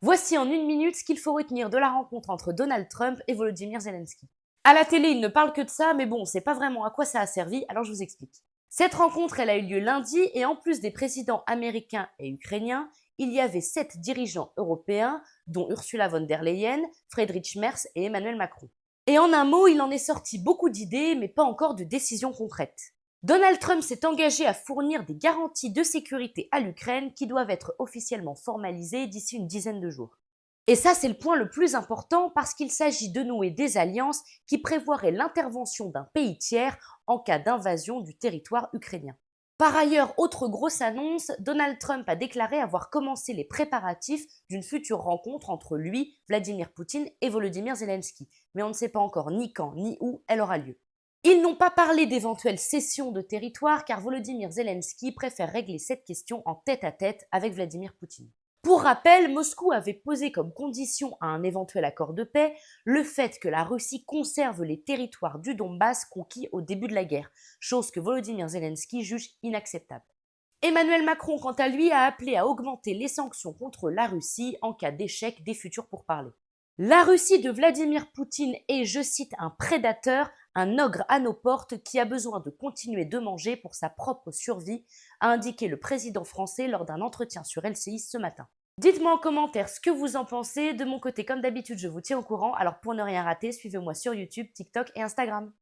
Voici en une minute ce qu'il faut retenir de la rencontre entre Donald Trump et Volodymyr Zelensky. À la télé, il ne parle que de ça, mais bon, on sait pas vraiment à quoi ça a servi, alors je vous explique. Cette rencontre, elle a eu lieu lundi, et en plus des présidents américains et ukrainiens, il y avait 7 dirigeants européens, dont Ursula von der Leyen, Friedrich Merz et Emmanuel Macron. Et en un mot, il en est sorti beaucoup d'idées, mais pas encore de décisions concrètes. Donald Trump s'est engagé à fournir des garanties de sécurité à l'Ukraine qui doivent être officiellement formalisées d'ici une dizaine de jours. Et ça, c'est le point le plus important parce qu'il s'agit de nouer des alliances qui prévoiraient l'intervention d'un pays tiers en cas d'invasion du territoire ukrainien. Par ailleurs, autre grosse annonce, Donald Trump a déclaré avoir commencé les préparatifs d'une future rencontre entre lui, Vladimir Poutine et Volodymyr Zelensky. Mais on ne sait pas encore ni quand ni où elle aura lieu. Ils n'ont pas parlé d'éventuelles cessions de territoire car Volodymyr Zelensky préfère régler cette question en tête-à-tête avec Vladimir Poutine. Pour rappel, Moscou avait posé comme condition à un éventuel accord de paix le fait que la Russie conserve les territoires du Donbass conquis au début de la guerre, chose que Volodymyr Zelensky juge inacceptable. Emmanuel Macron, quant à lui, a appelé à augmenter les sanctions contre la Russie en cas d'échec des futurs pourparlers. La Russie de Vladimir Poutine est, je cite, un prédateur, un ogre à nos portes qui a besoin de continuer de manger pour sa propre survie, a indiqué le président français lors d'un entretien sur LCI ce matin. Dites-moi en commentaire ce que vous en pensez. De mon côté, comme d'habitude, je vous tiens au courant. Alors pour ne rien rater, suivez-moi sur YouTube, TikTok et Instagram.